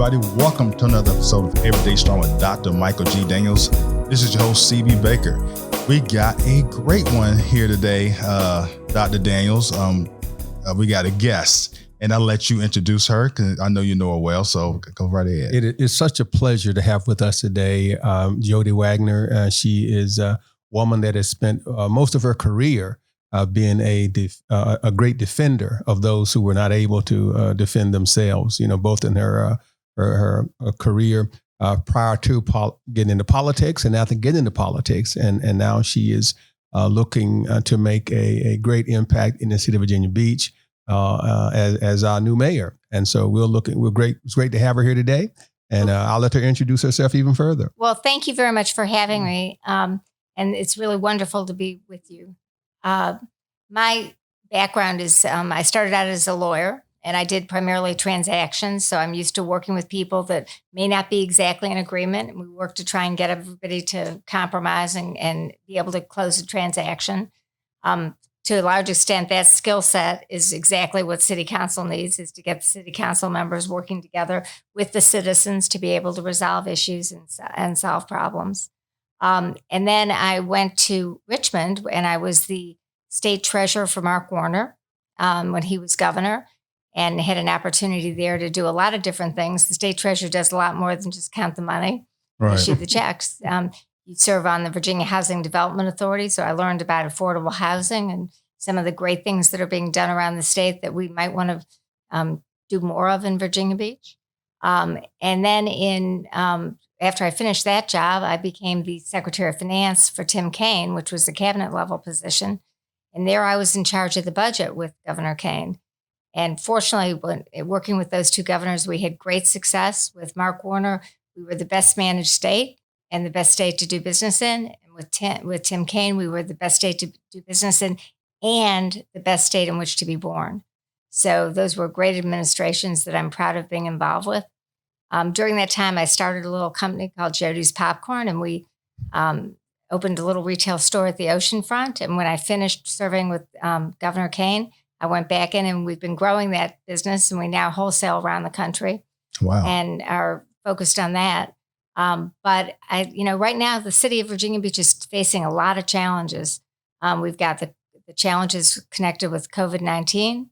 everybody. Welcome to another episode of Everyday Strong with Dr. Michael G. Daniels. This is your host, CB Baker. We got a great one here today, Dr. Daniels. We got a guest, and I'll let you introduce her because I know you know her well, so go right ahead. It is such a pleasure to have with us today Jody Wagner. She is a woman that has spent most of her career being a great defender of those who were not able to defend themselves, both in her career prior to getting into politics and after getting into politics. And now she is looking to make a great impact in the city of Virginia Beach as our new mayor. And so we're great. It's great to have her here today. And I'll let her introduce herself even further. Well, thank you very much for having me. And it's really wonderful to be with you. My background is I started out as a lawyer, and I did primarily transactions. So I'm used to working with people that may not be exactly in agreement. And we work to try and get everybody to compromise and be able to close a transaction. To a large extent, that skill set is exactly what city council needs, is to get the city council members working together with the citizens to be able to resolve issues and solve problems. And then I went to Richmond, and I was the state treasurer for Mark Warner when he was governor, and had an opportunity there to do a lot of different things. The state treasurer does a lot more than just count the money, issue the checks. You serve on the Virginia Housing Development Authority, so I learned about affordable housing and some of the great things that are being done around the state that we might want to do more of in Virginia Beach. And then after I finished that job, I became the Secretary of Finance for Tim Kaine, which was a cabinet level position. And there I was in charge of the budget with Governor Kaine. And fortunately, when working with those two governors, we had great success. With Mark Warner, we were the best managed state and the best state to do business in. And with Tim Kaine, we were the best state to do business in and the best state in which to be born. So those were great administrations that I'm proud of being involved with. During that time, I started a little company called Jody's Popcorn, and we opened a little retail store at the oceanfront. And when I finished serving with Governor Kaine, I went back in, and we've been growing that business, and we now wholesale around the country. Wow. And are focused on that. But right now, the city of Virginia Beach is facing a lot of challenges. We've got the challenges connected with COVID-19.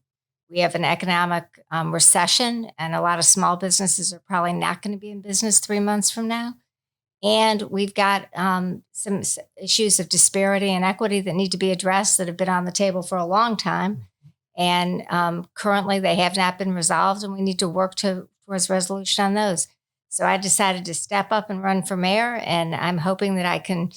We have an economic recession, and a lot of small businesses are probably not going to be in business 3 months from now. And we've got some issues of disparity and equity that need to be addressed that have been on the table for a long time. And currently they have not been resolved, and we need to work towards resolution on those. So I decided to step up and run for mayor, and I'm hoping that I can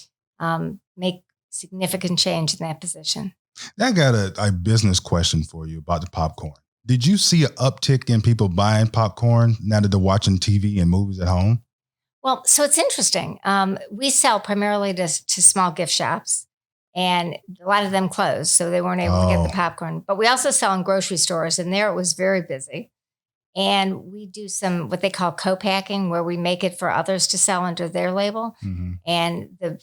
make significant change in that position. I got a business question for you about the popcorn. Did you see an uptick in people buying popcorn now that they're watching TV and movies at home? Well, so it's interesting. We sell primarily to small gift shops, and a lot of them closed, so they weren't able to get the popcorn. But we also sell in grocery stores, and there it was very busy. And we do some what they call co-packing, where we make it for others to sell under their label. Mm-hmm. And the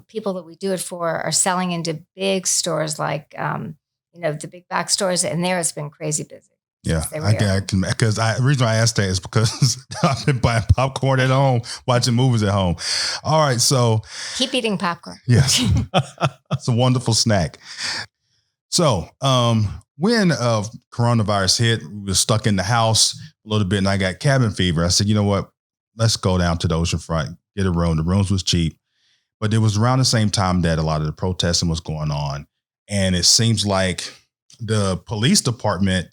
people that we do it for are selling into big stores like, the big box stores, and there it's been crazy busy. Yeah, I can, because the reason I asked that is because I've been buying popcorn at home, watching movies at home. All right, so keep eating popcorn. Yes, it's a wonderful snack. So when coronavirus hit, we were stuck in the house a little bit, and I got cabin fever. I said, you know what? Let's go down to the oceanfront, get a room. The rooms was cheap, but it was around the same time that a lot of the protesting was going on, and it seems like the police department,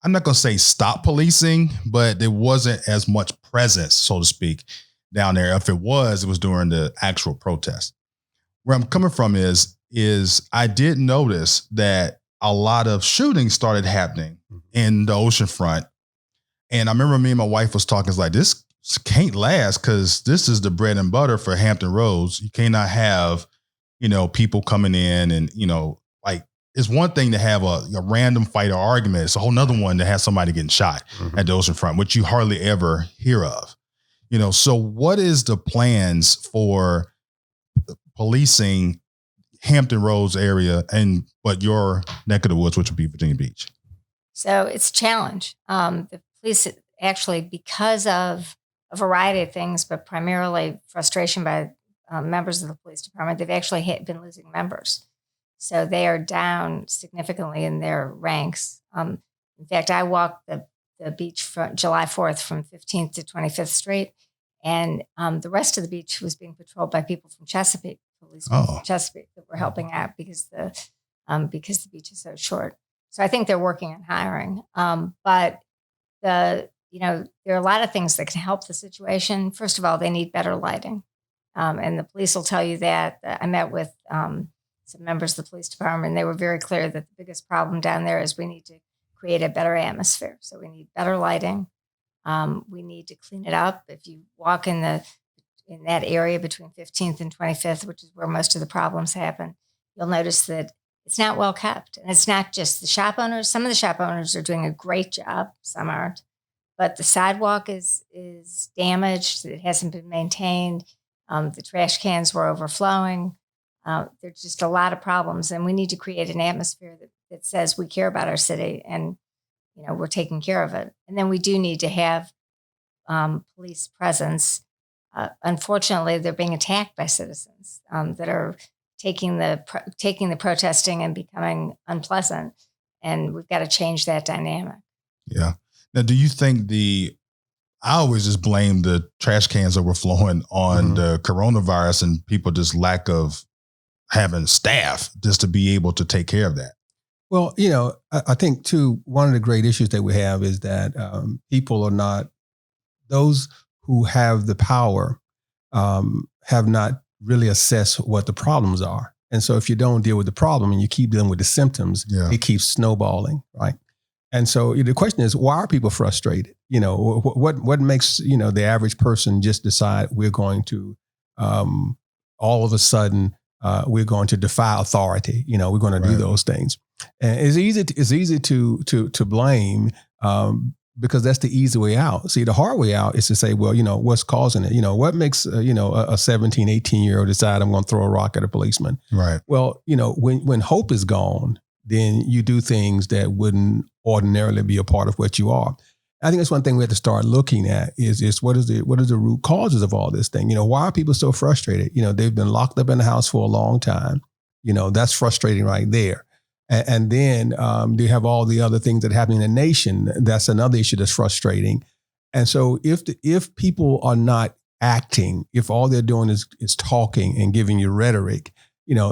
I'm not going to say stop policing, but there wasn't as much presence, so to speak, down there. If it was during the actual protest. Where I'm coming from is I did notice that a lot of shootings started happening in the oceanfront. And I remember me and my wife was talking, it's like, this can't last, because this is the bread and butter for Hampton Roads. You cannot have, people coming in and, it's one thing to have a random fight or argument. It's a whole nother one to have somebody getting shot at the oceanfront, which you hardly ever hear of. So what is the plans for policing Hampton Roads area but your neck of the woods, which would be Virginia Beach? So it's a challenge. The police actually, because of a variety of things, but primarily frustration by members of the police department, they've actually been losing members. So they are down significantly in their ranks. In fact, I walked the beach from July 4th from 15th to 25th Street, and the rest of the beach was being patrolled by people from Chesapeake, police from Chesapeake that were helping out because the beach is so short. So I think they're working on hiring. But there are a lot of things that can help the situation. First of all, they need better lighting. And the police will tell you that. I met with some members of the police department, and they were very clear that the biggest problem down there is we need to create a better atmosphere. So we need better lighting. We need to clean it up. If you walk in that area between 15th and 25th, which is where most of the problems happen, you'll notice that it's not well kept. And it's not just the shop owners. Some of the shop owners are doing a great job. Some aren't. But the sidewalk is damaged. It hasn't been maintained. The trash cans were overflowing. There's just a lot of problems. And we need to create an atmosphere that says we care about our city and, we're taking care of it. And then we do need to have police presence. Unfortunately, they're being attacked by citizens that are taking the protesting and becoming unpleasant. And we've got to change that dynamic. Yeah. Now, do you think I always just blame the trash cans overflowing on the coronavirus and people just lack of having staff just to be able to take care of that? Well, I think too, one of the great issues that we have is that people are not, those who have the power have not really assessed what the problems are. And so if you don't deal with the problem and you keep dealing with the symptoms, it keeps snowballing, right? And so the question is, why are people frustrated? What makes, the average person just decide we're going to, all of a sudden, we're going to defy authority. We're going to do those things. And it's easy to blame because that's the easy way out. See, the hard way out is to say, well, what's causing it? What makes, a 17, 18-year-old decide I'm going to throw a rock at a policeman? Right. Well, when hope is gone, then you do things that wouldn't ordinarily be a part of what you are. I think that's one thing we have to start looking at is what is the root causes of all this thing? Why are people so frustrated? They've been locked up in the house for a long time. That's frustrating right there. And then you have all the other things that happen in the nation. That's another issue that's frustrating. And so if people are not acting, if all they're doing is talking and giving you rhetoric,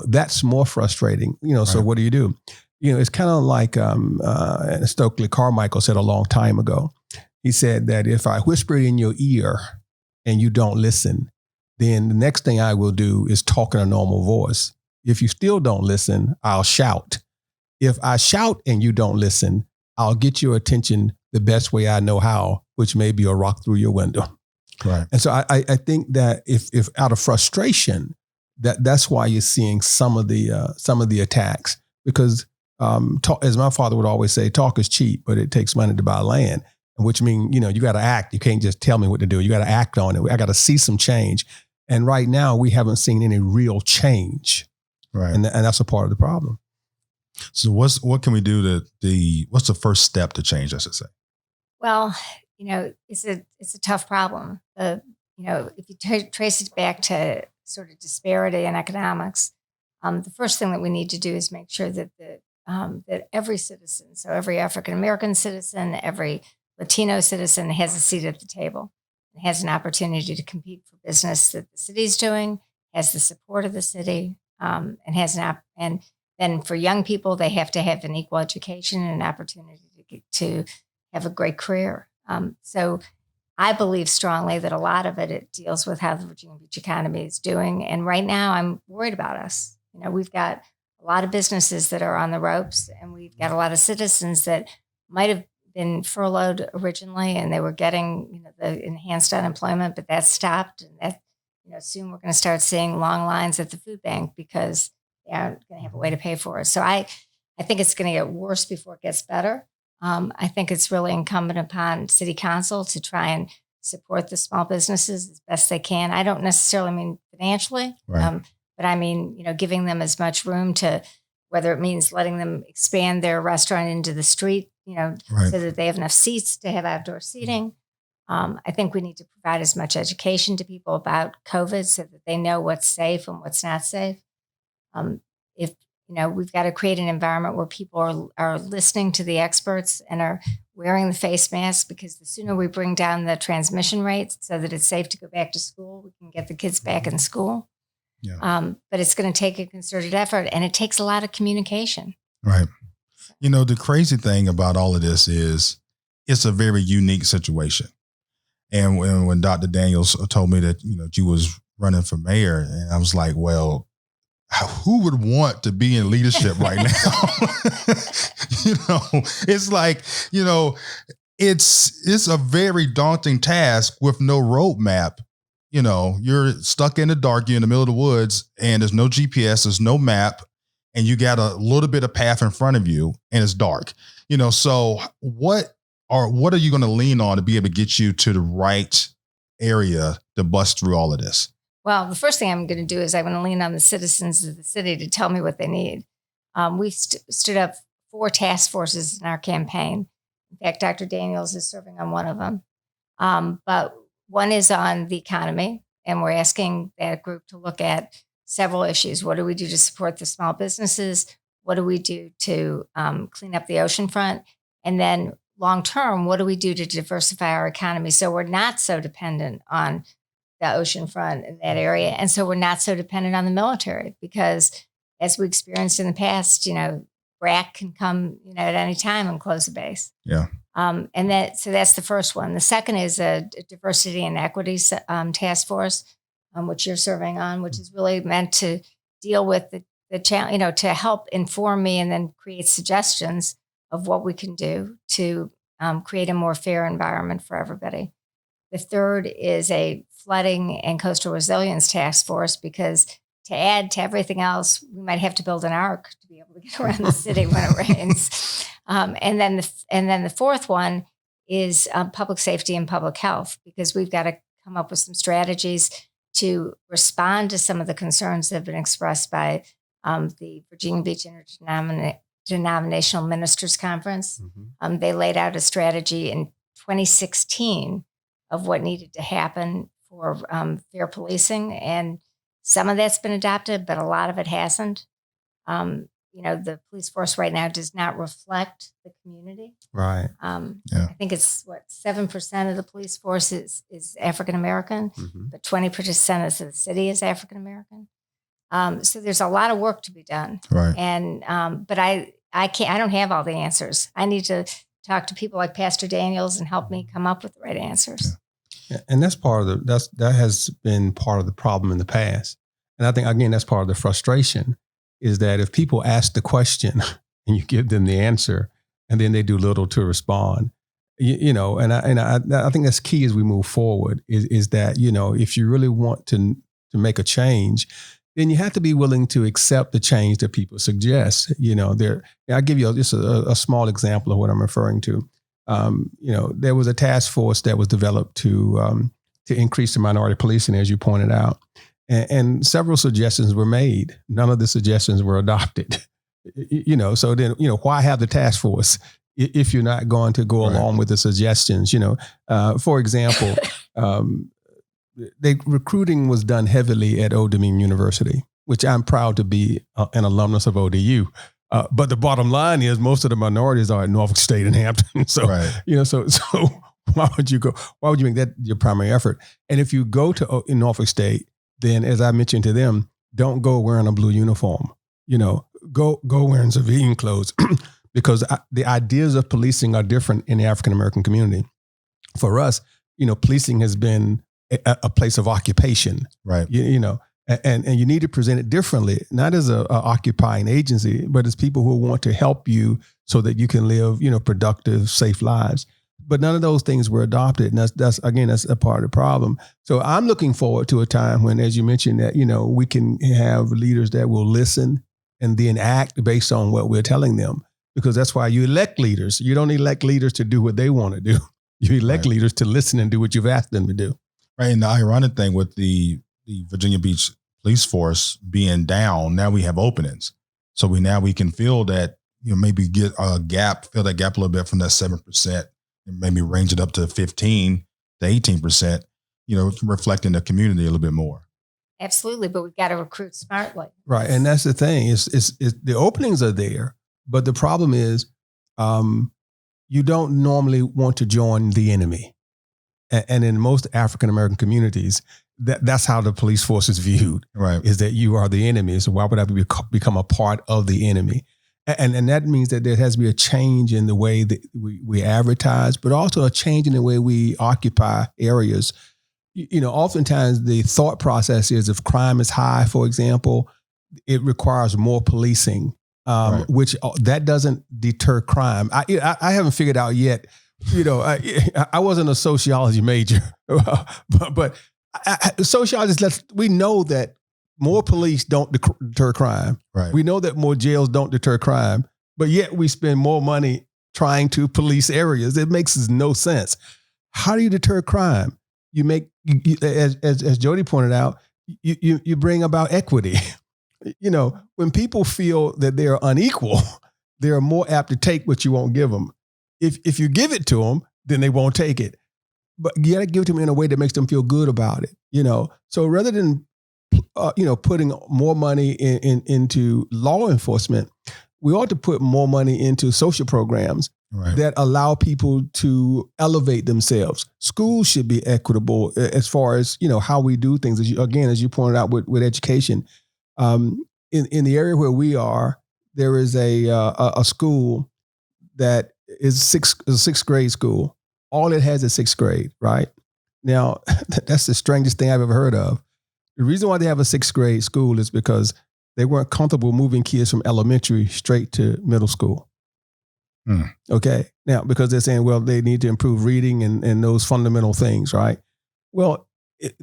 that's more frustrating. So what do? It's kind of like Stokely Carmichael said a long time ago. He said that if I whisper it in your ear and you don't listen, then the next thing I will do is talk in a normal voice. If you still don't listen, I'll shout. If I shout and you don't listen, I'll get your attention the best way I know how, which may be a rock through your window. Right. And so I think that if out of frustration, that's why you're seeing some of the attacks, because talk, as my father would always say, talk is cheap, but it takes money to buy land, which means, you got to act. You can't just tell me what to do. You got to act on it. I got to see some change. And right now we haven't seen any real change. Right. And that's a part of the problem. So what can we do what's the first step to change, I should say? Well, it's a tough problem. If you trace it back to sort of disparity in economics, the first thing that we need to do is make sure that that every citizen, so every African-American citizen, every Latino citizen has a seat at the table and has an opportunity to compete for business that the city's doing, has the support of the city, and has and then for young people, they have to have an equal education and an opportunity to have a great career. So I believe strongly that a lot of it deals with how the Virginia Beach economy is doing. And right now I'm worried about us. We've got a lot of businesses that are on the ropes, and we've got a lot of citizens that might have been furloughed originally and they were getting, the enhanced unemployment, but that stopped. And that, soon we're going to start seeing long lines at the food bank because they aren't going to have a way to pay for it. So I think it's going to get worse before it gets better. I think it's really incumbent upon City Council to try and support the small businesses as best they can. I don't necessarily mean financially, right. But I mean, giving them as much room to, whether it means letting them expand their restaurant into the street Right. so that they have enough seats to have outdoor seating. I think we need to provide as much education to people about COVID so that they know what's safe and what's not safe. If we've got to create an environment where people are listening to the experts and are wearing the face mask, because the sooner we bring down the transmission rates so that it's safe to go back to school, we can get the kids back in school. Yeah. But it's going to take a concerted effort, and it takes a lot of communication. Right. The crazy thing about all of this is it's a very unique situation. And when Dr. Daniels told me that, you was running for mayor, and I was like, well, who would want to be in leadership right now? It's like, it's a very daunting task with no roadmap. You're stuck in the dark, you're in the middle of the woods, and there's no GPS, there's no map, and you got a little bit of path in front of you, and it's dark. So what are you going to lean on to be able to get you to the right area to bust through all of this? Well, the first thing I'm going to do is I'm going to lean on the citizens of the city to tell me what they need. We stood up 4 task forces in our campaign. In fact, Dr. Daniels is serving on one of them. But one is on the economy, and we're asking that group to look at several issues. What do we do to support the small businesses? What do we do to clean up the oceanfront? And then long term, what do we do to diversify our economy so we're not so dependent on the oceanfront in that area, and so we're not so dependent on the military? Because as we experienced in the past, BRAC can come, at any time and close a base. Yeah. So that's the first one. The second is a diversity and equities task force, which you're serving on, which is really meant to deal with the challenge, to help inform me and then create suggestions of what we can do to create a more fair environment for everybody. The third is a flooding and coastal resilience task force, because to add to everything else, we might have to build an ark to be able to get around the city when it rains. And then the fourth one is public safety and public health, because we've got to come up with some strategies to respond to some of the concerns that have been expressed by the Virginia Beach Interdenominational Ministers Conference. Mm-hmm. They laid out a strategy in 2016 of what needed to happen for fair policing, and some of that's been adopted, but a lot of it hasn't. The police force right now does not reflect the community. Right. I think it's 7% of the police force is African American, Mm-hmm. but 20% of the city is African American. So there's a lot of work to be done. Right. And but I don't have all the answers. I need to talk to people like Pastor Daniels and help me come up with the right answers. Yeah, and that's that has been part of the problem in the past. And I think, again, that's part of the frustration, is that if people ask the question and you give them the answer and then they do little to respond, and I think that's key as we move forward is that, if you really want to make a change, then you have to be willing to accept the change that people suggest. I'll give you just a small example of what I'm referring to. There was a task force that was developed to increase the minority policing, as you pointed out, and several suggestions were made. None of the suggestions were adopted. So then, why have the task force if you're not going to go along with the suggestions? For example, recruiting was done heavily at Old Dominion University, which I'm proud to be an alumnus of ODU. But the bottom line is most of the minorities are at Norfolk State and Hampton. So, so why would you go? Why would you make that your primary effort? And if you go to in Norfolk State, then as I mentioned to them, don't go wearing a blue uniform. Go wearing civilian clothes because the ideas of policing are different in the African American community. For us, policing has been a place of occupation, right? And you need to present it differently, not as a occupying agency, but as people who want to help you so that you can live, productive, safe lives. But none of those things were adopted. And that's a part of the problem. So I'm looking forward to a time when, as you mentioned, that, we can have leaders that will listen and then act based on what we're telling them, because that's why you elect leaders. You don't elect leaders to do what they want to do. You elect leaders to listen and do what you've asked them to do. Right. And the ironic thing with the Virginia Beach police force being down, now we have openings. So we can feel that, maybe get a gap, fill that gap a little bit from that 7%, and maybe range it up to 15 to 18%, reflecting the community a little bit more. Absolutely, but we've got to recruit smartly. Right, and that's the thing. It's the openings are there, but the problem is, you don't normally want to join the enemy, and in most African American communities, that's how the police force is viewed. Right, is that you are the enemy. So why would I become a part of the enemy? And that means that there has to be a change in the way that we advertise, but also a change in the way we occupy areas. Oftentimes the thought process is if crime is high, for example, it requires more policing, right. Which that doesn't deter crime. I haven't figured out yet. I wasn't a sociology major, but sociologists, we know that more police don't deter crime. Right. We know that more jails don't deter crime, but yet we spend more money trying to police areas. It makes no sense. How do you deter crime? You make, as Jody pointed out, you bring about equity. When people feel that they're unequal, they're more apt to take what you won't give them. If you give it to them, then they won't take it. But you got to give it to them in a way that makes them feel good about it. So rather than putting more money into law enforcement, we ought to put more money into social programs that allow people to elevate themselves. Schools should be equitable as far as how we do things. As you pointed out with education, in the area where we are, there is a school that is a sixth grade school. All it has is sixth grade. Right now, that's the strangest thing I've ever heard of. The reason why they have a sixth grade school is because they weren't comfortable moving kids from elementary straight to middle school. Okay. Now, because they're saying, well, they need to improve reading and those fundamental things, right? Well,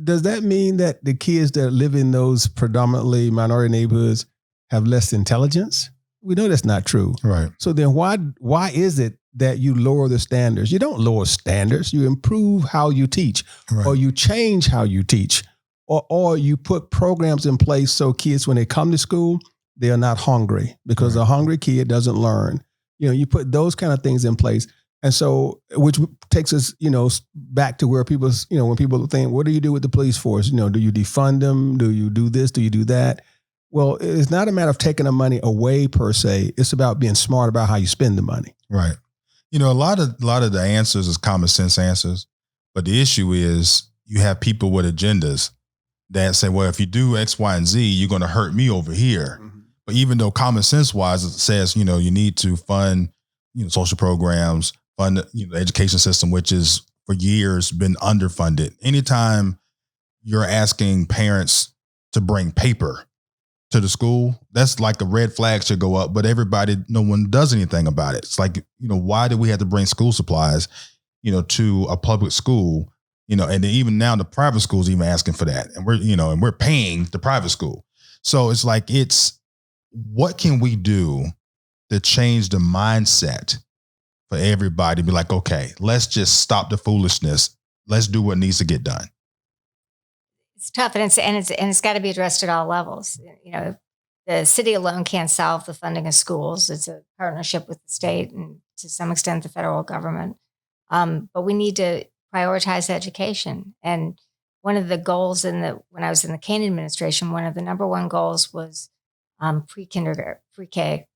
does that mean that the kids that live in those predominantly minority neighborhoods have less intelligence? We know that's not true. Right. So then why is it that you lower the standards? You don't lower standards. You improve how you teach, or you change how you teach, or you put programs in place so kids, when they come to school, they are not hungry, because a hungry kid doesn't learn. You put those kind of things in place. And so, which takes us, back to where people, when people think, what do you do with the police force? Do you defund them? Do you do this? Do you do that? Well, it's not a matter of taking the money away per se. It's about being smart about how you spend the money. Right. A lot of the answers is common sense answers, but the issue is you have people with agendas that say, well, if you do X, Y, and Z, you're going to hurt me over here. Mm-hmm. But even though common sense wise, it says, you need to fund, social programs, fund, the education system, which is for years been underfunded. Anytime you're asking parents to bring paper to the school, that's like a red flag should go up, but no one does anything about it. It's like, why do we have to bring school supplies, to a public school, and then even now the private schools even asking for that. And we're paying the private school. So it's like, what can we do to change the mindset for everybody? Be like, okay, let's just stop the foolishness. Let's do what needs to get done. It's tough, and it's got to be addressed at all levels. The city alone can't solve the funding of schools. It's a partnership with the state and to some extent the federal government. But we need to prioritize education. And one of the goals when I was in the Kane administration, one of the number one goals was pre-kindergarten, pre-K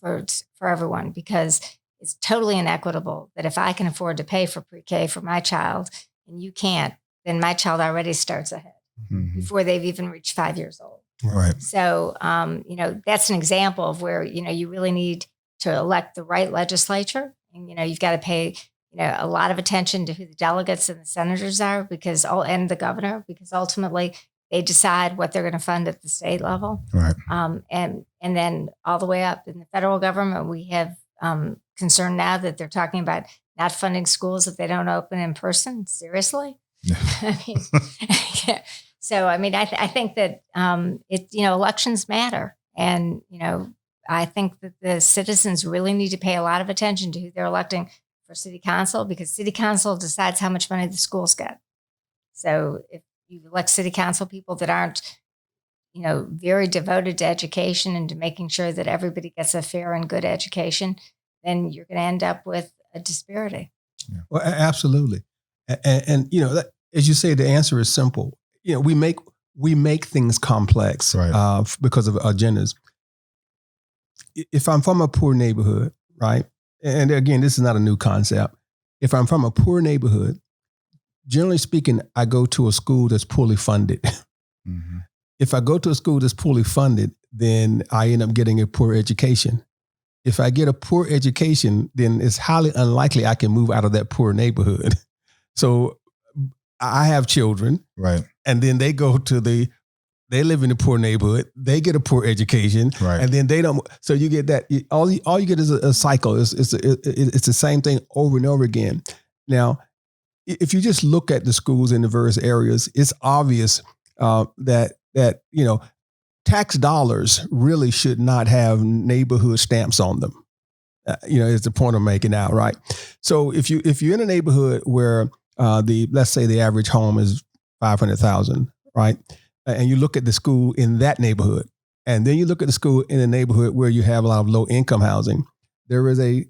for everyone, because it's totally inequitable that if I can afford to pay for pre-K for my child and you can't, then my child already starts ahead before they've even reached 5 years old. Right. So, that's an example of where, you really need to elect the right legislature. And, you've got to pay, a lot of attention to who the delegates and the senators are, and the governor, because ultimately they decide what they're going to fund at the state level. Right. And then all the way up in the federal government, we have concern now that they're talking about not funding schools if they don't open in person. Seriously? Yeah. So, I think that elections matter. And, I think that the citizens really need to pay a lot of attention to who they're electing for city council, because city council decides how much money the schools get. So if you elect city council people that aren't very devoted to education and to making sure that everybody gets a fair and good education, then you're going to end up with a disparity. Yeah. Well, absolutely. And as you say, the answer is simple. We make things complex, right, because of agendas. If I'm from a poor neighborhood, right, and again, this is not a new concept. If I'm from a poor neighborhood, generally speaking, I go to a school that's poorly funded. Mm-hmm. If I go to a school that's poorly funded, then I end up getting a poor education. If I get a poor education, then it's highly unlikely I can move out of that poor neighborhood. So I have children, right, and then they live in a poor neighborhood. They get a poor education, right, and then they don't. So you get that. All you get is a cycle. It's the same thing over and over again. Now, if you just look at the schools in the various areas, it's obvious that tax dollars really should not have neighborhood stamps on them. Is the point I'm making out, right? So if you're in a neighborhood where let's say the average home is $500,000, right, and you look at the school in that neighborhood, and then you look at the school in a neighborhood where you have a lot of low income housing, there is a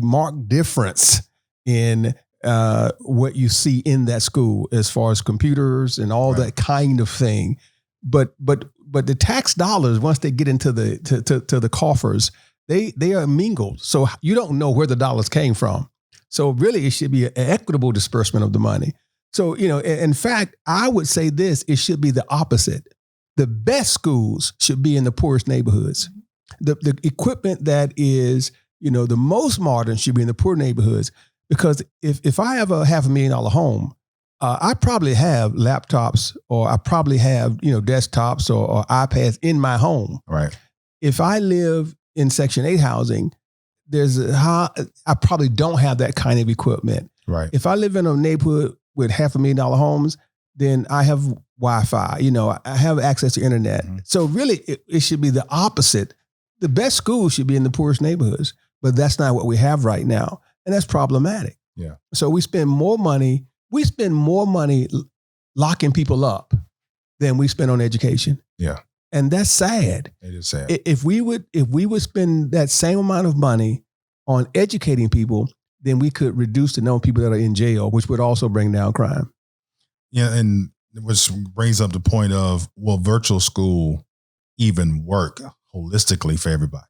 marked difference in what you see in that school as far as computers and all that kind of thing. But the tax dollars, once they get into the coffers, they are mingled. So you don't know where the dollars came from. So really, it should be an equitable disbursement of the money. So, in fact, I would say this, it should be the opposite. The best schools should be in the poorest neighborhoods. The equipment that is, the most modern should be in the poor neighborhoods. Because if I have a $500,000 home, I probably have laptops, or I probably have, desktops or iPads in my home. Right. If I live in Section 8 housing, I probably don't have that kind of equipment. Right. If I live in a neighborhood with $500,000 homes, then I have Wi-Fi. I have access to internet. Mm-hmm. So really, it should be the opposite. The best schools should be in the poorest neighborhoods, but that's not what we have right now, and that's problematic. Yeah. So we spend more money locking people up than we spend on education. Yeah. And that's sad. It is sad. If we would spend that same amount of money on educating people, then we could reduce the number of people that are in jail, which would also bring down crime. Yeah, and which brings up the point of, will virtual school even work holistically for everybody?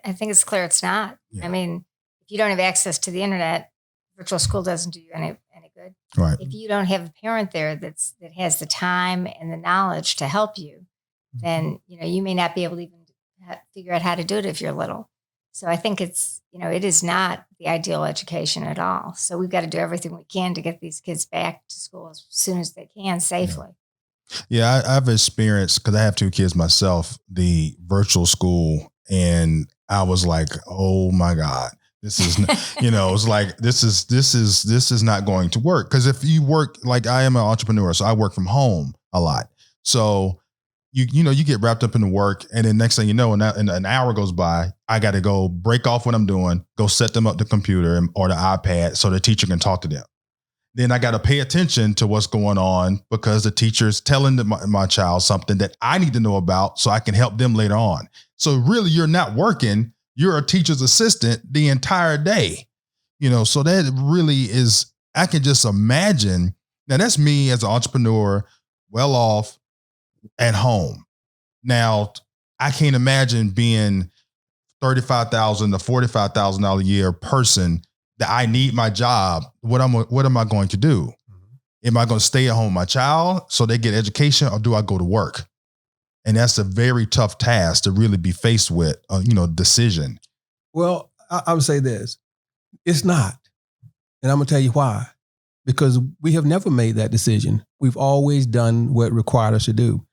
I think it's clear it's not. Yeah. I mean, if you don't have access to the internet, virtual school doesn't do you any good. Right. If you don't have a parent there that has the time and the knowledge to help you, then you may not be able to even figure out how to do it if you're little. So I think it's it is not the ideal education at all. So we've got to do everything we can to get these kids back to school as soon as they can safely. Yeah, I've experienced, because I have 2 kids myself, the virtual school, and I was like, oh my God. This is, it's like, this is not going to work. Because if you work, like I am an entrepreneur, so I work from home a lot. So you get wrapped up in the work, and then next thing you know, and an hour goes by, I got to go break off what I'm doing, go set them up the computer or the iPad so the teacher can talk to them. Then I got to pay attention to what's going on because the teacher's telling my child something that I need to know about so I can help them later on. So really, you're not working. You're a teacher's assistant the entire day, so that really is, I can just imagine. Now that's me as an entrepreneur, well off at home. Now I can't imagine being $35,000 to $45,000 a year person that I need my job. What am I going to do? Mm-hmm. Am I going to stay at home with my child so they get education, or do I go to work? And that's a very tough task to really be faced with, decision. Well, I would say this. It's not. And I'm going to tell you why. Because we have never made that decision. We've always done what required us to do.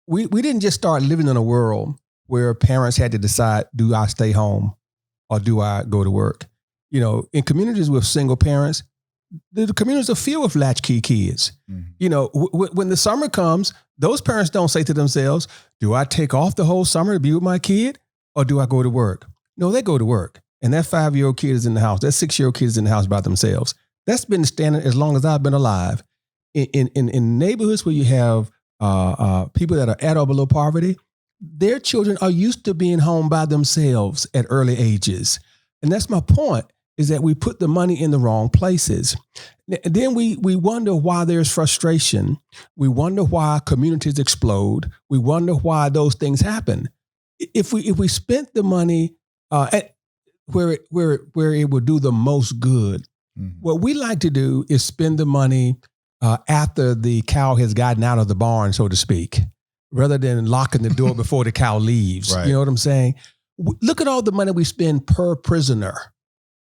We didn't just start living in a world where parents had to decide, do I stay home or do I go to work? In communities with single parents, the communities are filled with latchkey kids. Mm-hmm. When the summer comes, those parents don't say to themselves, do I take off the whole summer to be with my kid, or do I go to work? No, they go to work. And that 5-year-old kid is in the house. That 6-year-old kid is in the house by themselves. That's been the standard as long as I've been alive. in neighborhoods where you have people that are at or below poverty, their children are used to being home by themselves at early ages. And that's my point, is that we put the money in the wrong places. Then we wonder why there's frustration. We wonder why communities explode. We wonder why those things happen. If we spent the money at where it would do the most good, what we like to do is spend the money after the cow has gotten out of the barn, so to speak, rather than locking the door before the cow leaves. Right. You know what I'm saying? Look at all the money we spend per prisoner,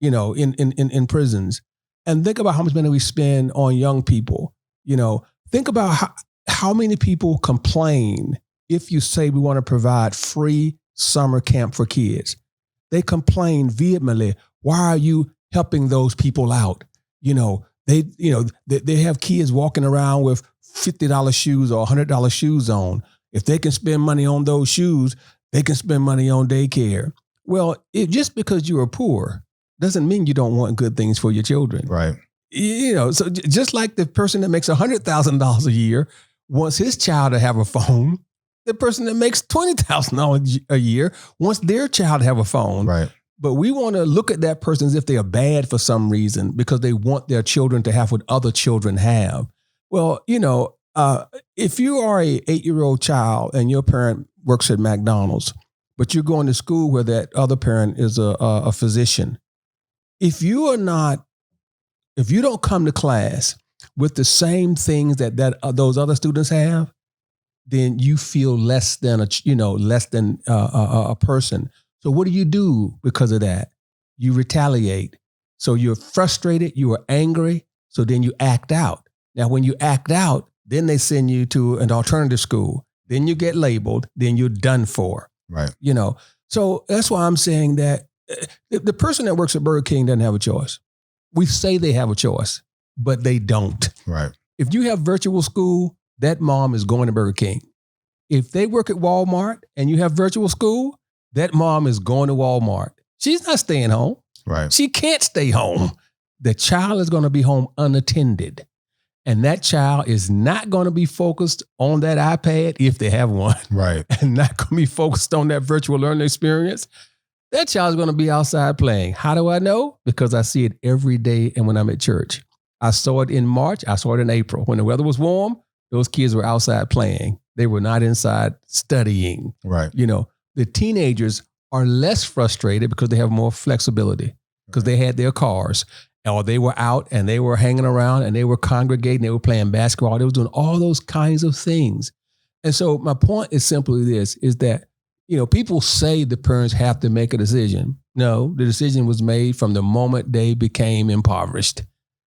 in prisons, and think about how much money we spend on young people. Think about how many people complain if you say we want to provide free summer camp for kids. They complain vehemently. Why are you helping those people out? They have kids walking around with $50 shoes or $100 shoes on. If they can spend money on those shoes, they can spend money on daycare. Well, just because you are poor doesn't mean you don't want good things for your children. Right. So just like the person that makes $100,000 a year wants his child to have a phone, the person that makes $20,000 a year wants their child to have a phone. Right. But we want to look at that person as if they are bad for some reason because they want their children to have what other children have. Well, if you are a 8-year-old child and your parent works at McDonald's, but you're going to school where that other parent is a physician, if you don't come to class with the same things that those other students have, then you feel less than a person. So what do you do because of that? You retaliate. So you're frustrated, you are angry, so then you act out. Now, when you act out, then they send you to an alternative school. Then you get labeled, then you're done for. Right. So that's why I'm saying that the person that works at Burger King doesn't have a choice. We say they have a choice, but they don't. Right. If you have virtual school, that mom is going to Burger King. If they work at Walmart and you have virtual school, that mom is going to Walmart. She's not staying home. Right. She can't stay home. The child is going to be home unattended. And that child is not going to be focused on that iPad if they have one. Right. And not going to be focused on that virtual learning experience. That child's going to be outside playing. How do I know? Because I see it every day and when I'm at church. I saw it in March. I saw it in April. When the weather was warm, those kids were outside playing. They were not inside studying. Right. The teenagers are less frustrated because they have more flexibility because they had their cars or they were out and they were hanging around and they were congregating. They were playing basketball. They were doing all those kinds of things. And so my point is simply this, is that, people say the parents have to make a decision. No, the decision was made from the moment they became impoverished.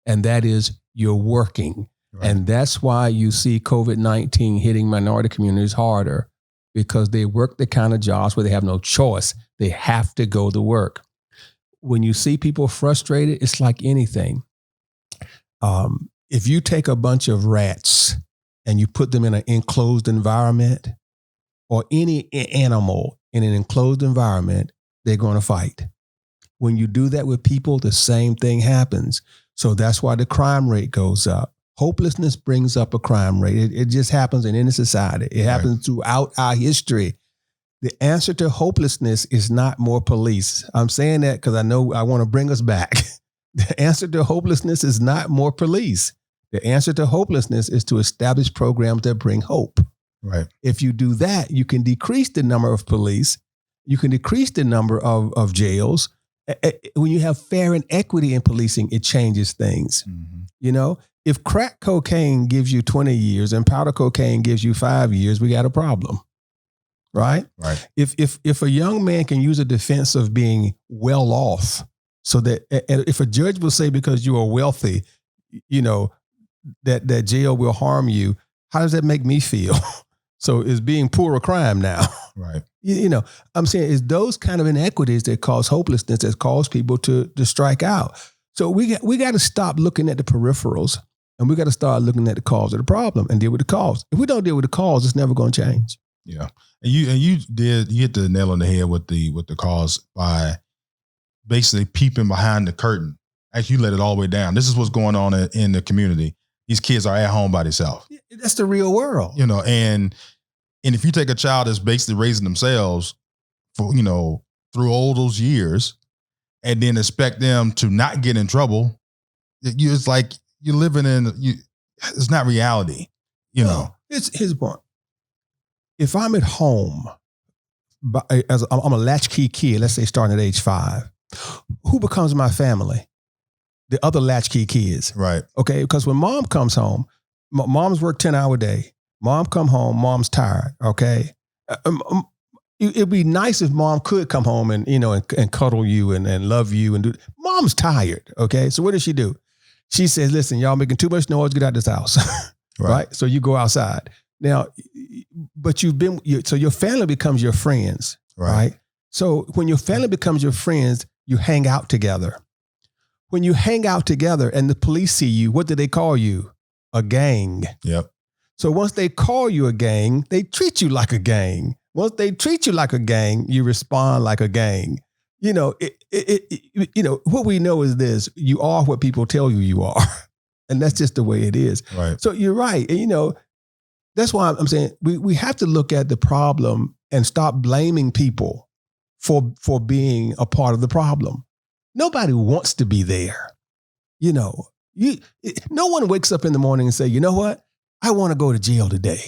And that is, you're working. Right. And that's why you see COVID-19 hitting minority communities harder, because they work the kind of jobs where they have no choice. They have to go to work. When you see people frustrated, it's like anything. If you take a bunch of rats and you put them in an enclosed environment, or any animal in an enclosed environment, they're going to fight. When you do that with people, the same thing happens. So that's why the crime rate goes up. Hopelessness brings up a crime rate. It just happens in any society. It happens throughout our history. The answer to hopelessness is not more police. I'm saying that because I know I want to bring us back. The answer to hopelessness is not more police. The answer to hopelessness is to establish programs that bring hope. Right. If you do that, you can decrease the number of police. You can decrease the number of jails. When you have fair and equity in policing, it changes things. Mm-hmm. If crack cocaine gives you 20 years and powder cocaine gives you 5 years, we got a problem. Right? Right. If a young man can use a defense of being well off, so that if a judge will say because you are wealthy, that jail will harm you, how does that make me feel? So is being poor a crime now? Right. I'm saying it's those kind of inequities that cause hopelessness, that cause people to strike out. So we got to stop looking at the peripherals, and we got to start looking at the cause of the problem and deal with the cause. If we don't deal with the cause, it's never going to change. Yeah. And you hit the nail on the head with the cause by basically peeping behind the curtain. Actually, you let it all the way down. This is what's going on in the community. these kids are at home by themselves. That's the real world. You know, and if you take a child that's basically raising themselves for, you know, through all those years and then expect them to not get in trouble, it's like you're living it's not reality, you know. It's his point. If I'm at home, I'm a latchkey kid, let's say starting at age 5, who becomes my family? The other latchkey kids. Right. Okay. Because when mom comes home, mom's work 10-hour day. Mom come home, mom's tired. Okay. It'd be nice if mom could come home and, you know, and cuddle you and love you and do. Mom's tired. Okay. So what does she do? She says, listen, y'all making too much noise. Get out of this house. Right. So you go outside now, but so your family becomes your friends. Right. So when your family becomes your friends, you hang out together. When you hang out together and the police see you, what do they call you? A gang. Yep. So once they call you a gang, they treat you like a gang. Once they treat you like a gang, you respond like a gang. You know, you know, what we know is this: you are what people tell you are, and that's just the way it is. Right. So you're right. And, you know, that's why I'm saying we have to look at the problem and stop blaming people for being a part of the problem. Nobody wants to be there. You know, no one wakes up in the morning and say, you know what? I want to go to jail today.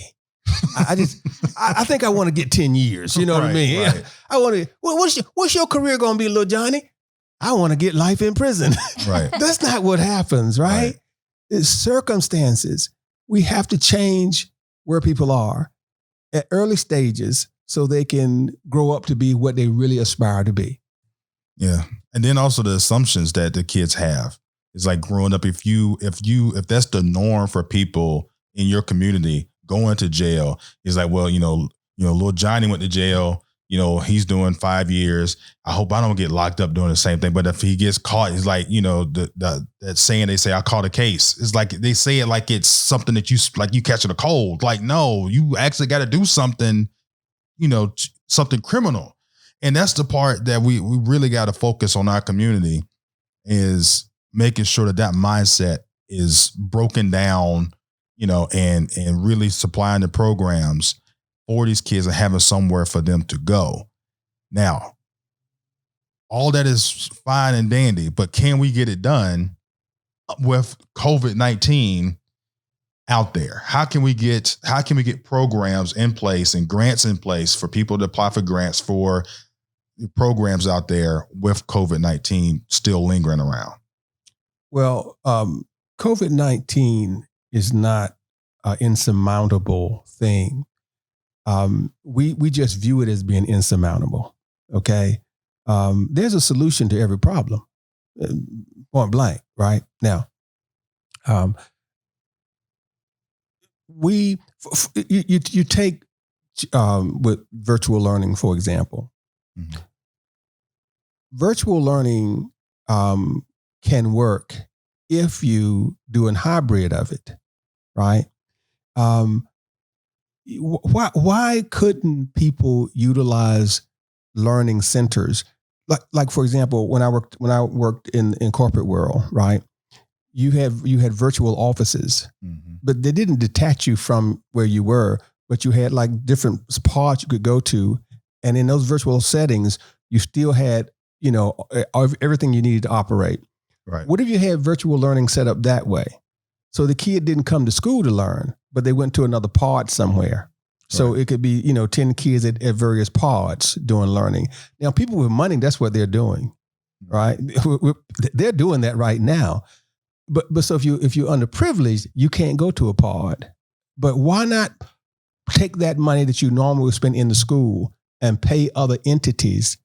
I think I want to get 10 years. You know what I mean? Right. I want to, what's your career going to be, little Johnny? I want to get life in prison. Right. That's not what happens, right? It's circumstances. We have to change where people are at early stages so they can grow up to be what they really aspire to be. Yeah. And then also the assumptions that the kids have. It's like growing up, if that's the norm for people in your community, going to jail is like, well, you know, little Johnny went to jail, you know, he's doing 5 years. I hope I don't get locked up doing the same thing. But if he gets caught, it's like, you know, that saying they say, I caught a case. It's like, they say it like it's something that you catching a cold. Like, no, you actually got to do something, you know, something criminal. And that's the part that we really got to focus on our community, is making sure that mindset is broken down, you know, and really supplying the programs for these kids and having somewhere for them to go. Now, all that is fine and dandy, but can we get it done with COVID-19 out there? How can we get programs in place and grants in place for people to apply for grants for programs out there with COVID-19 still lingering around? Well, COVID-19 is not an insurmountable thing. We just view it as being insurmountable. Okay. There's a solution to every problem, point blank, right? Now, you take with virtual learning, for example. Mm-hmm. Virtual learning can work if you do a hybrid of it, right? Why couldn't people utilize learning centers? Like for example, when I worked in corporate world, right? You had virtual offices, mm-hmm. but they didn't detach you from where you were, but you had like different pods you could go to, and in those virtual settings, you still had, you know, everything you needed to operate. Right. What if you had virtual learning set up that way? So the kid didn't come to school to learn, but they went to another pod somewhere. So right. It could be, 10 kids at various pods doing learning. Now, people with money, that's what they're doing, right? They're doing that right now. But so if you're underprivileged, you can't go to a pod. But why not take that money that you normally would spend in the school and pay other entities,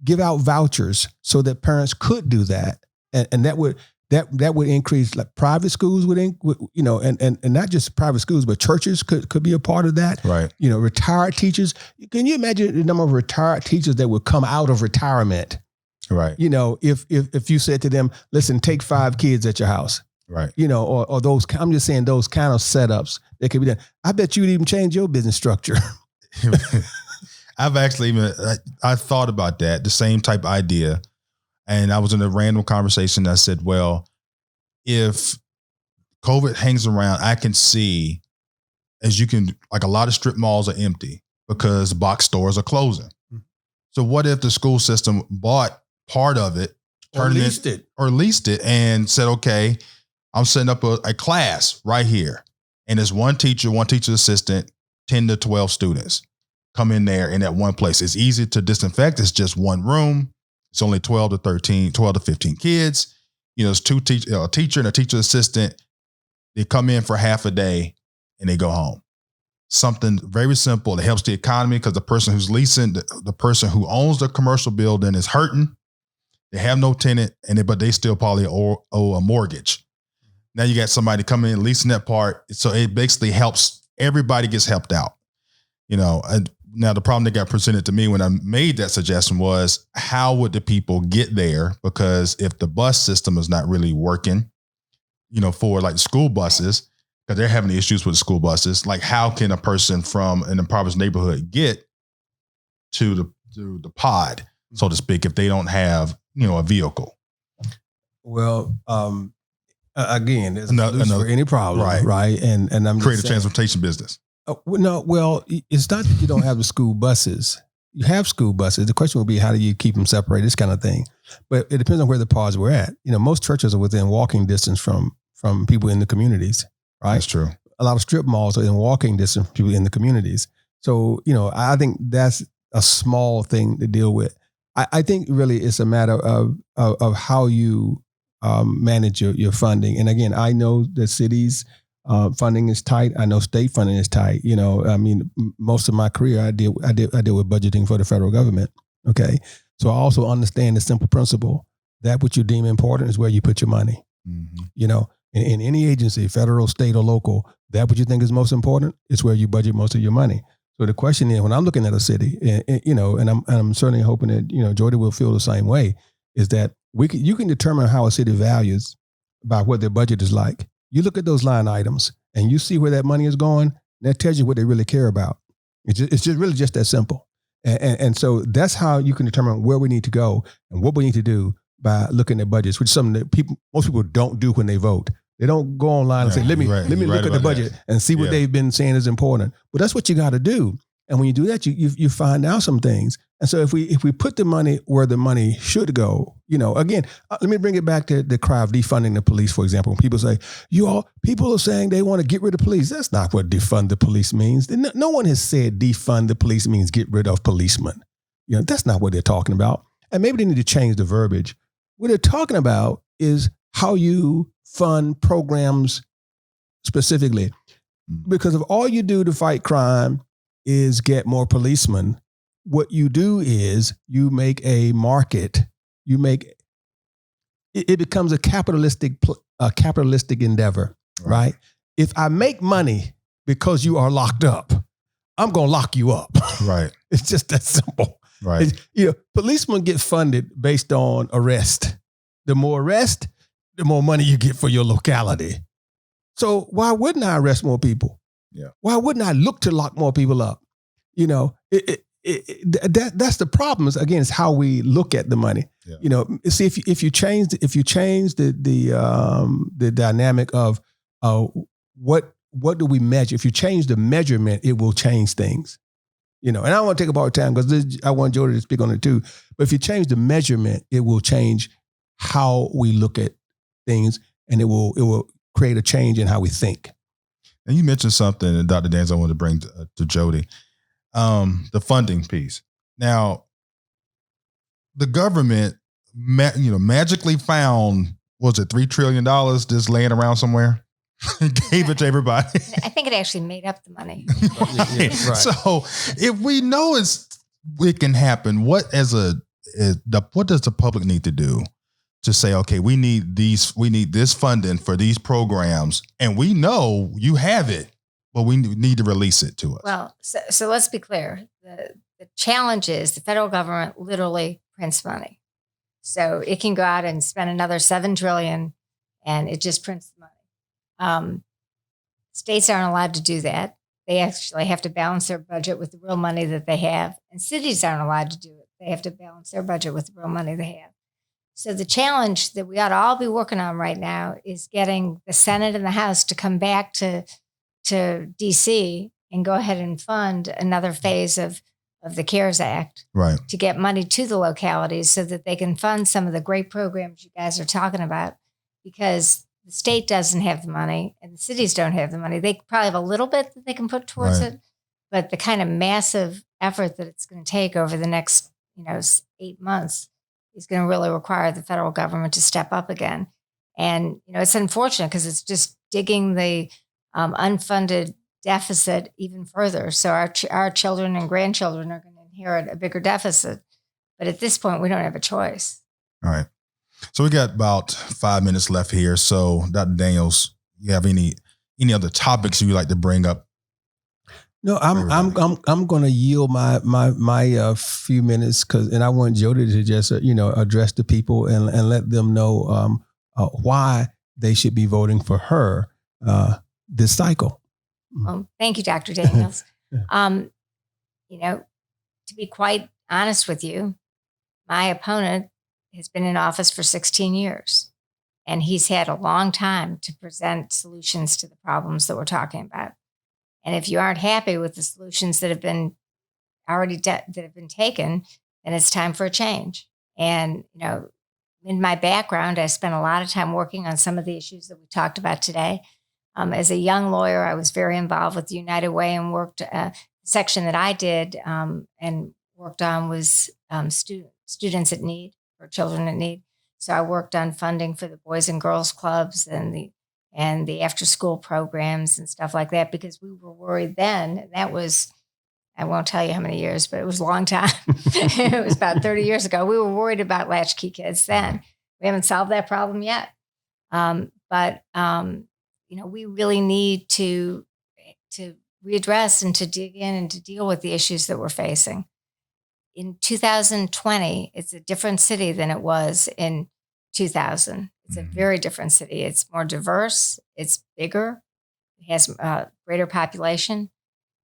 give out vouchers so that parents could do that. And that would increase, like private schools and not just private schools, but churches could be a part of that. Right. Retired teachers. Can you imagine the number of retired teachers that would come out of retirement? Right. If you said to them, listen, take 5 kids at your house. Right. Or those, I'm just saying those kind of setups that could be done. I bet you'd even change your business structure. I've actually I thought about that, the same type of idea. And I was in a random conversation that said, well, if COVID hangs around, I can see like a lot of strip malls are empty because box stores are closing. Mm-hmm. So what if the school system bought part of it, leased it and said, okay, I'm setting up a class right here. And there's one teacher assistant, 10 to 12 students come in there in that one place. It's easy to disinfect. It's just one room. It's only 12 to 15 kids. It's a teacher and a teacher assistant. They come in for half a day and they go home. Something very simple that helps the economy because the person who's leasing, the person who owns the commercial building is hurting. They have no tenant but they still probably owe a mortgage. Now you got somebody coming in leasing that part. So it basically helps, everybody gets helped out. Now the problem that got presented to me when I made that suggestion was, how would the people get there? Because if the bus system is not really working, for like the school buses, because they're having issues with the school buses, like how can a person from an impoverished neighborhood get to the pod, so to speak, if they don't have, a vehicle? Well, again, there's no for any problem, right? And I'm create a transportation business. It's not that you don't have the school buses. You have school buses. The question would be, how do you keep them separated? This kind of thing. But it depends on where the pods were at. Most churches are within walking distance from people in the communities, right? That's true. A lot of strip malls are in walking distance from people in the communities. So, I think that's a small thing to deal with. I think really it's a matter of how you manage your funding. And again, I know that cities funding is tight. I know state funding is tight. Most of my career I deal with budgeting for the federal government. Okay, so I also understand the simple principle that what you deem important is where you put your money. Mm-hmm. In any agency, federal, state, or local, that what you think is most important is where you budget most of your money. So the question is, when I'm looking at a city, and I'm certainly hoping that Jody will feel the same way, is that you can determine how a city values by what their budget is like. You look at those line items and you see where that money is going. That tells you what they really care about. It's just really just that simple. And so that's how you can determine where we need to go and what we need to do by looking at budgets, which is something that most people don't do when they vote. They don't go online and say, let me look at the budget and see what they've been saying is important. But that's what you got to do. And when you do that, you find out some things. And so if we put the money where the money should go, again, let me bring it back to the cry of defunding the police, for example. When people say, people are saying they want to get rid of police. That's not what defund the police means. No one has said defund the police means get rid of policemen. That's not what they're talking about. And maybe they need to change the verbiage. What they're talking about is how you fund programs specifically. Because if all you do to fight crime is get more policemen, what you do is you make a market. It becomes a capitalistic endeavor, right? If I make money because you are locked up, I'm going to lock you up. Right. It's just that simple. Right. Policemen get funded based on arrest. The more arrest, the more money you get for your locality. So why wouldn't I arrest more people? Yeah. Why wouldn't I look to lock more people up? That's the problem. Again, it's how we look at the money. Yeah. See, if you change the dynamic of what do we measure? If you change the measurement, it will change things. And I don't want to take up all the time because I want Jody to speak on it too. But if you change the measurement, it will change how we look at things, and it will create a change in how we think. And you mentioned something, and Dr. Dans, I wanted to bring to Jody, the funding piece. Now, the government, magically found, was it $3 trillion just laying around somewhere? Gave it to everybody. I think it actually made up the money. Right. So if we know it can happen, what does the public need to do to say, okay, we need this funding for these programs, and we know you have it, but we need to release it to us? Well, so let's be clear. The challenge is the federal government literally prints money. So it can go out and spend another $7 trillion and it just prints the money. States aren't allowed to do that. They actually have to balance their budget with the real money that they have. And cities aren't allowed to do it. They have to balance their budget with the real money they have. So the challenge that we ought to all be working on right now is getting the Senate and the House to come back to DC and go ahead and fund another phase of the CARES Act, Right. to get money to the localities so that they can fund some of the great programs you guys are talking about, because the state doesn't have the money and the cities don't have the money. They probably have a little bit that they can put towards Right. it, but the kind of massive effort that it's going to take over the next 8 months is going to really require the federal government to step up again. And, it's unfortunate because it's just digging the unfunded deficit even further. So our children and grandchildren are going to inherit a bigger deficit. But at this point, we don't have a choice. All right. So we got about 5 minutes left here. So Dr. Daniels, you have any other topics you'd like to bring up? No, I'm going to yield my few minutes and I want Jody to just address the people and let them know why they should be voting for her this cycle. Well, thank you, Dr. Daniels. To be quite honest with you, my opponent has been in office for 16 years, and he's had a long time to present solutions to the problems that we're talking about. And if you aren't happy with the solutions that have been that have been taken, then it's time for a change. And, in my background, I spent a lot of time working on some of the issues that we talked about today. As a young lawyer, I was very involved with the United Way and worked the section that I did and worked on was students at need, or children at need. So I worked on funding for the Boys and Girls Clubs and the after school programs and stuff like that, because we were worried then. And that was, I won't tell you how many years, but it was a long time. It was about 30 years ago. We were worried about latchkey kids then. We haven't solved that problem yet. But we really need to readdress and to dig in and to deal with the issues that we're facing. In 2020, it's a different city than it was in 2000. It's a very different city. It's more diverse. It's bigger. It has a greater population.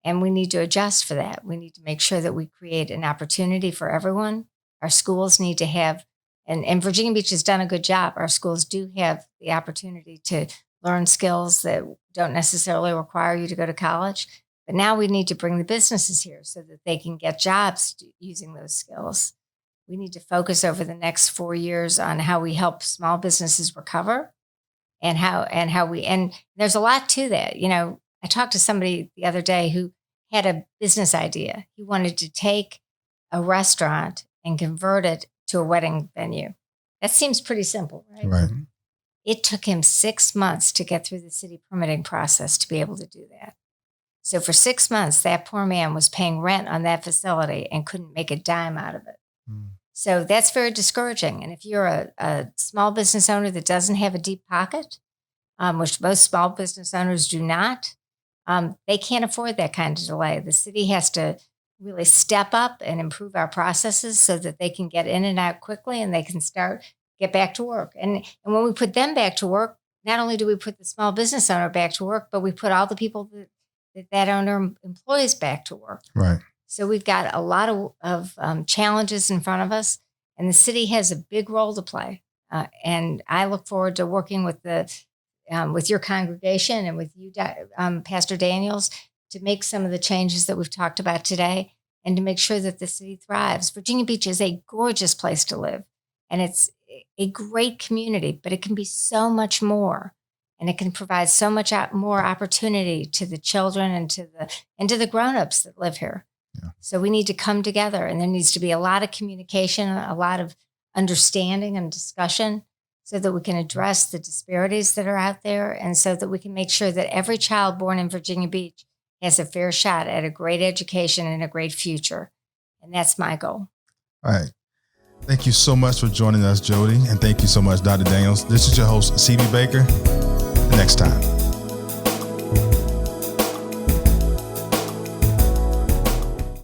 And we need to adjust for that. We need to make sure that we create an opportunity for everyone. Our schools need to have, and Virginia Beach has done a good job. Our schools do have the opportunity to learn skills that don't necessarily require you to go to college. But now we need to bring the businesses here so that they can get jobs using those skills. We need to focus over the next 4 years on how we help small businesses recover and and there's a lot to that. I talked to somebody the other day who had a business idea. He wanted to take a restaurant and convert it to a wedding venue. That seems pretty simple, right? Right. It took him 6 months to get through the city permitting process to be able to do that. So for 6 months, that poor man was paying rent on that facility and couldn't make a dime out of it. So that's very discouraging. And if you're a small business owner that doesn't have a deep pocket, which most small business owners do not, they can't afford that kind of delay. The city has to really step up and improve our processes so that they can get in and out quickly and they can get back to work. And when we put them back to work, not only do we put the small business owner back to work, but we put all the people that owner employs back to work. Right. So we've got a lot of challenges in front of us, and the city has a big role to play. And I look forward to working with your congregation and with you, Pastor Daniels, to make some of the changes that we've talked about today and to make sure that the city thrives. Virginia Beach is a gorgeous place to live, and it's a great community, but it can be so much more. And it can provide so much more opportunity to the children and to the grown-ups that live here. Yeah. So we need to come together, and there needs to be a lot of communication, a lot of understanding and discussion so that we can address the disparities that are out there and so that we can make sure that every child born in Virginia Beach has a fair shot at a great education and a great future. And that's my goal. All right. Thank you so much for joining us, Jody. And thank you so much, Dr. Daniels. This is your host, C.B. Baker. Next time.